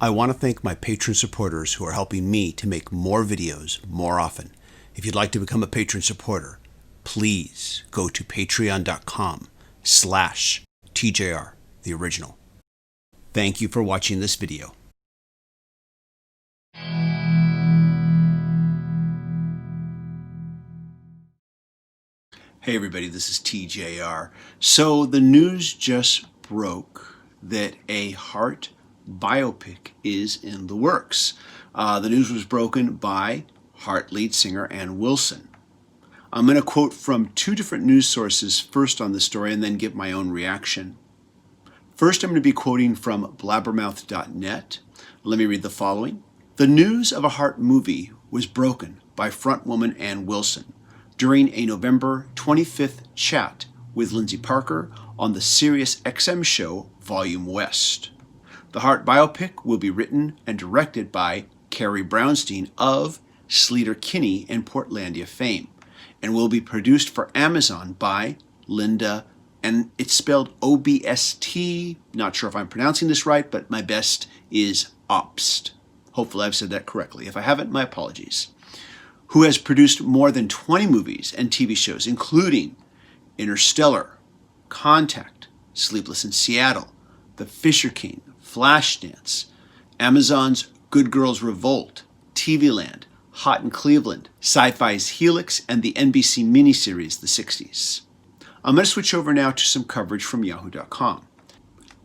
I want to thank my patron supporters who are helping me to make more videos more often. If you'd like to become a patron supporter, please go to patreon.com/TJR, the original. Thank you for watching this video. Hey everybody, this is TJR. So the news just broke that a Heart biopic is in the works. The news was broken by Heart lead singer Ann Wilson. I'm going to quote from two different news sources first on the story and then give my own reaction. First, I'm going to be quoting from blabbermouth.net. Let me read the following. The news of a Heart movie was broken by frontwoman Ann Wilson during a November 25th chat with Lindsay Parker on the Sirius XM show Volume West. The Heart biopic will be written and directed by Carrie Brownstein of Sleater-Kinney and Portlandia fame, and will be produced for Amazon by Linda, and it's spelled O-B-S-T, not sure if I'm pronouncing this right, but my best is Obst. Hopefully I've said that correctly. If I haven't, my apologies. Who has produced more than 20 movies and TV shows, including Interstellar, Contact, Sleepless in Seattle, The Fisher King, Flashdance, Amazon's Good Girls Revolt, TV Land, Hot in Cleveland, Sci-Fi's Helix, and the NBC miniseries The 60s. I'm going to switch over now to some coverage from Yahoo.com.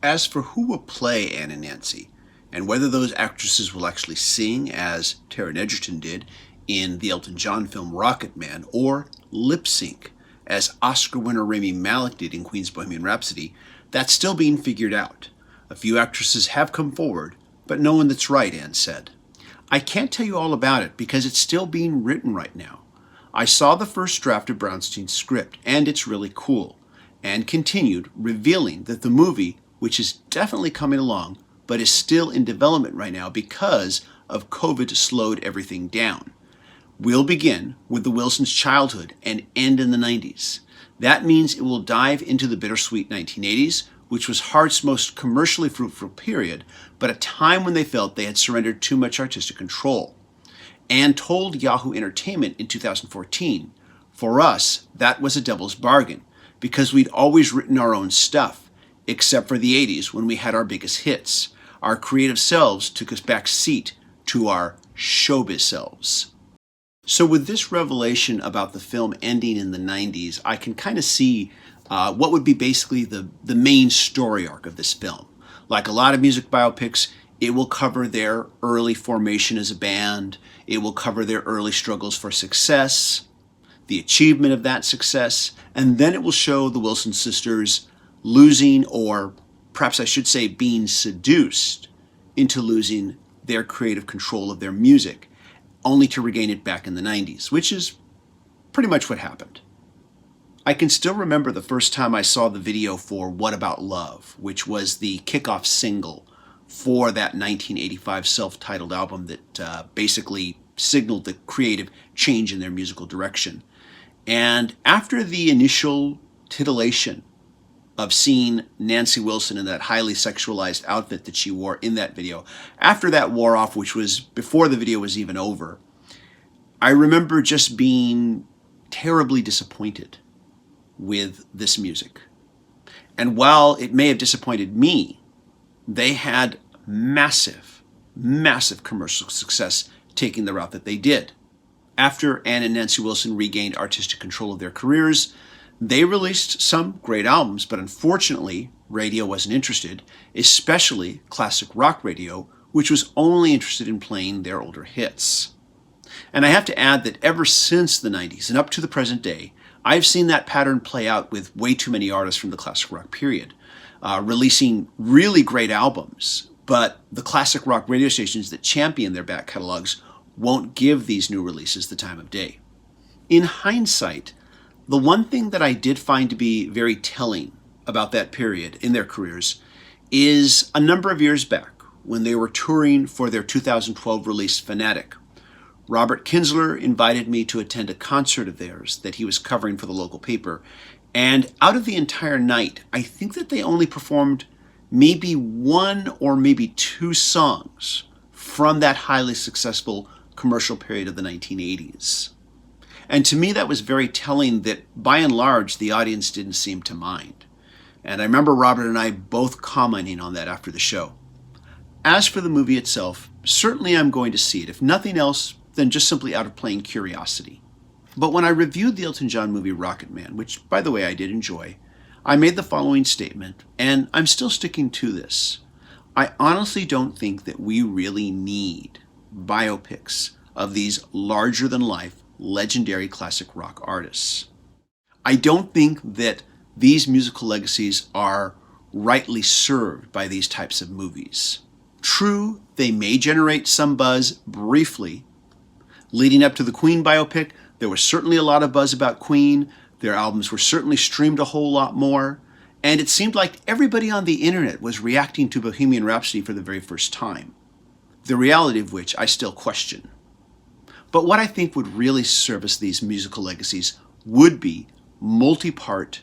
As for who will play Ann and Nancy, and whether those actresses will actually sing, as Taron Egerton did in the Elton John film Rocket Man, or lip sync, as Oscar winner Rami Malek did in Queen's Bohemian Rhapsody, that's still being figured out. A few actresses have come forward, but no one that's right, Ann said. I can't tell you all about it because it's still being written right now. I saw the first draft of Brownstein's script, and it's really cool. And continued, revealing that the movie, which is definitely coming along, but is still in development right now because of COVID slowed everything down, will begin with the Wilsons' childhood and end in the 90s. That means it will dive into the bittersweet 1980s, which was Heart's most commercially fruitful period, but a time when they felt they had surrendered too much artistic control. Ann told Yahoo Entertainment in 2014, "For us, that was a devil's bargain, because we'd always written our own stuff, except for the 80s when we had our biggest hits. Our creative selves took us back seat to our showbiz selves." So with this revelation about the film ending in the 90s, I can kind of see what would be basically the main story arc of this film. Like a lot of music biopics, it will cover their early formation as a band, it will cover their early struggles for success, the achievement of that success, and then it will show the Wilson sisters losing, or perhaps I should say being seduced into losing their creative control of their music, only to regain it back in the 90s, which is pretty much what happened. I can still remember the first time I saw the video for What About Love, which was the kickoff single for that 1985 self-titled album that basically signaled the creative change in their musical direction. And after the initial titillation of seeing Nancy Wilson in that highly sexualized outfit that she wore in that video, after that wore off, which was before the video was even over, I remember just being terribly disappointed with this music. And while it may have disappointed me, they had massive, massive commercial success taking the route that they did. After Ann and Nancy Wilson regained artistic control of their careers, they released some great albums, but unfortunately, radio wasn't interested, especially classic rock radio, which was only interested in playing their older hits. And I have to add that ever since the 90s and up to the present day, I've seen that pattern play out with way too many artists from the classic rock period, releasing really great albums, but the classic rock radio stations that champion their back catalogs won't give these new releases the time of day. In hindsight, the one thing that I did find to be very telling about that period in their careers is a number of years back when they were touring for their 2012 release Fanatic. Robert Kinsler invited me to attend a concert of theirs that he was covering for the local paper, and out of the entire night, I think that they only performed maybe one or maybe two songs from that highly successful commercial period of the 1980s. And to me, that was very telling that by and large, the audience didn't seem to mind. And I remember Robert and I both commenting on that after the show. As for the movie itself, certainly I'm going to see it, if nothing else than just simply out of plain curiosity. But when I reviewed the Elton John movie Rocket Man, which by the way I did enjoy, I made the following statement, and I'm still sticking to this. I honestly don't think that we really need biopics of these larger-than-life, legendary classic rock artists. I don't think that these musical legacies are rightly served by these types of movies. True, they may generate some buzz briefly. Leading up to the Queen biopic, there was certainly a lot of buzz about Queen. Their albums were certainly streamed a whole lot more. And it seemed like everybody on the internet was reacting to Bohemian Rhapsody for the very first time. The reality of which I still question. But what I think would really service these musical legacies would be multi-part,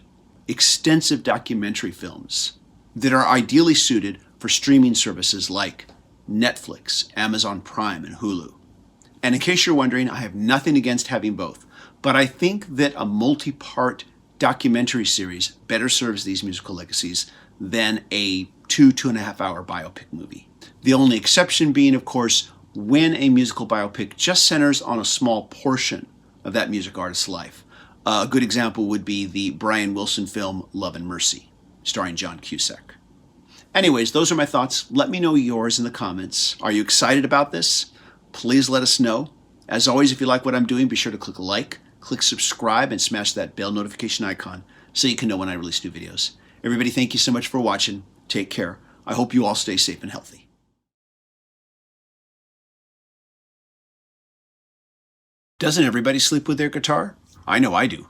extensive documentary films that are ideally suited for streaming services like Netflix, Amazon Prime, and Hulu. And in case you're wondering, I have nothing against having both, but I think that a multi-part documentary series better serves these musical legacies than a 2.5 hour biopic movie. The only exception being, of course, when a musical biopic just centers on a small portion of that music artist's life. A good example would be the Brian Wilson film Love and Mercy, starring John Cusack. Anyways, those are my thoughts. Let me know yours in the comments. Are you excited about this? Please let us know. As always, if you like what I'm doing, be sure to click like, click subscribe, and smash that bell notification icon so you can know when I release new videos. Everybody, thank you so much for watching. Take care. I hope you all stay safe and healthy. Doesn't everybody sleep with their guitar? I know I do.